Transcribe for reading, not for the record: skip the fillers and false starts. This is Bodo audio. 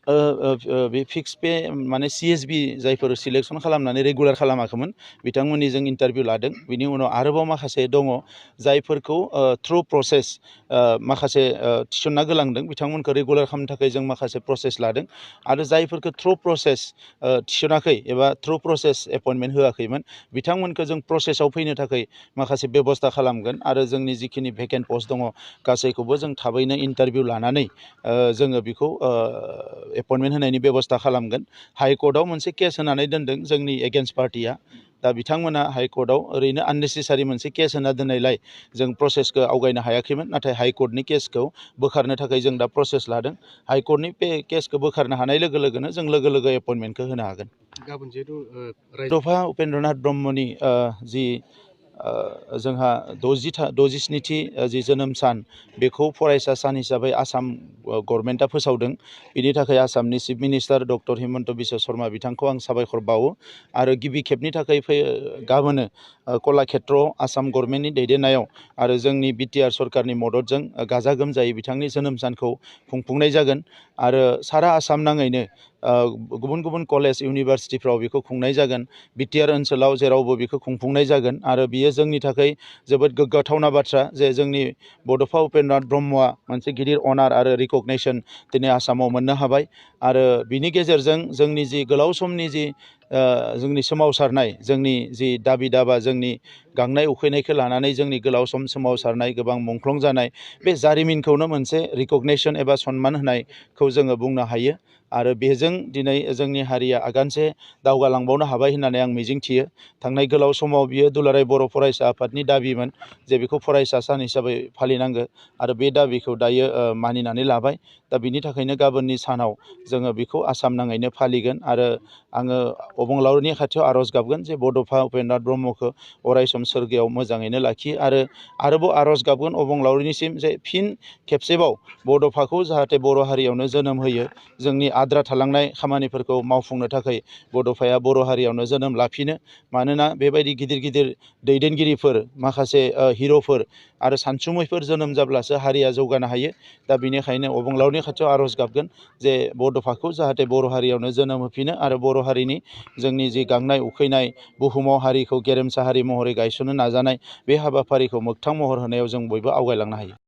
बे फिक्स पे माने CSB जायफोर सिलेक्सन खालामनानै रेगुलार खालामाखैमोन बिथांमोननि जों इन्टारभिउ लादों बिनि उनाव आरोबाव माखासे दङ जायफोरखौ थ्रु प्रसेस माखासे थिसनना गोलांदों बिथांमोनखौ रेगुलार खालामनो थाखाय जों माखासे प्रसेस लादों आरो जायफोरखौ थ्रु प्रसेस थिसनाखै एबा थ्रु प्रसेस एपइन्टमेन्ट होआखैमोन बिथांमोनखौ जों प्रसेसआव फैनो थाखाय माखासे बेबस्था खालामगोन आरो जोंनि जिखिनि भेकेन्ट पस्ट दङ गासैखौबो जों थाबैनो इन्टारभिउ लानानै जोङो बेखौ एपइन्टमेन्ट होनायनि बेबस्था खालामगोन हाइकर्टआव मोनसे केस होनानै दोनदों जोंनि एगेन्स्ट पार्टिया दा बिथांमोना हाइकर्टआव ओरैनो आननेसेसारि मोनसे केस होना दोननायलाय जों प्रसेसखौ आवगायनो हायाखैमोन नाथाय हाइकर्टनि केसखौ बोखारनो थाखाय जों दा प्रसेस लादों हाइकर्टनि केसखौ बोखारनो हानाय लोगो लोगोनो जों लोगो लोगो एपइन्टमेन्टखौ होनो हागोन गाबोन जिहेतु बड'फा उपेन्द्रनाथ ब्रह्मनि जि जोंहा 67थि जि जोनोम सान बेखौ फरायसा सान हिसाबै आसाम गभर्नमेन्टआ फोसावदों बिनि थाखाय आसामनि chief minister doctor Himanta Biswa Sharma बिथांखौ आं साबायखर बावो आरो गिबि खेबनि थाखाय गाबोनो कलाक्षेत्रआव आसाम गभर्नमेन्टनि दैदेननायाव आरो जोंनि BTR सरकारनि मददजों गाजा गोमजायै बिथांनि जोनोम सानखौ खुंफुंनाय जागोन आरो सारा आसाम नाङैनो गुबुन गुबुन कलेज इउनिभारसिटिफ्राव बेखौ खुंनाय जागोन BTR ओनसोलाव जेरावबो बेखौ खुंफुंनाय जागोन आरो बियो जोंनि थाखाय जोबोद गोग्गाथावना बाथ्रा जे जोंनि बड'फा उपेन्द्रनाथ ब्रह्मआ मोनसे गिदिर अनार आरो रिकगनेसन दिनै आसामाव मोननो हाबाय आरो बिनि गेजेरजों जोंनि जि गोलाव समनि जि जोंनि सोमावसारनाय जोंनि जि दाबि दाबा जोंनि गांनाय उखैनायखौ लानानै जोंनि गोलाव सम सोमावसारनाय गोबां मुंख्लं जानाय बे जारिमिनखौनो मोनसे रिकगनेसन एबा सन्मान होनायखौ जोङो बुंनो हायो आरो बेजों दिनै जोंनि हारिया आगानसे दावगालांबावनो हाबाय होननानै आं मिजिंथियो थांनाय गोलाव समाव बियो दुलाराय बर' फरायसा आफादनि दाबिमोन जे बेखौ फरायसा सान हिसाबै फालिनांगौ आरो बे दाबिखौ दायो मानिनानै लाबाय दा बिनि थाखायनो गाबोननि सानाव जोङो बेखौ आसाम नाङैनो फालिगोन आरो आङो अबंलावरिनि खाथियाव आर'ज गाबगोन जे बड'फा उपेन्द्रनाथ ब्रह्मखौ अरायसम सोरगोआव मोजाङैनो लाखियो आरोबाव आर'ज गाबगोन अबंलावरिनिसिम जे फिन खेबसेबाव बड'फाखौ जाहाथे बर' हारियावनो जोनोम होयो जोंनि आद्रा थालांनाय खामानिफोरखौ मावफुंनो थाखाय बड'फाया बर' हारियावनो जोनोम लाफिनो मानोना बेबायदि गिदिर गिदिर दैदेनगिरिफोर माखासे हिर'फोर आरो सानसुमैफोर जोनोम जाब्लासो हारिया जौगानो हायो दा बेनिखायनो अबंलावरिनि खाथियाव आर'ज गाबगोन जे बड'फाखौ जाहाथे बर' हारियावनो जोनोम होफिनो आरो बर' हारिनि जोंनि जि गांनाय उखैनाय बुहुमाव हारिखौ गेरेमसा हारि महरै गायसननो नाजानाय बे हाबाफारिखौ मोगथां महर होनायाव जों बयबो आवगायलांनो हायो।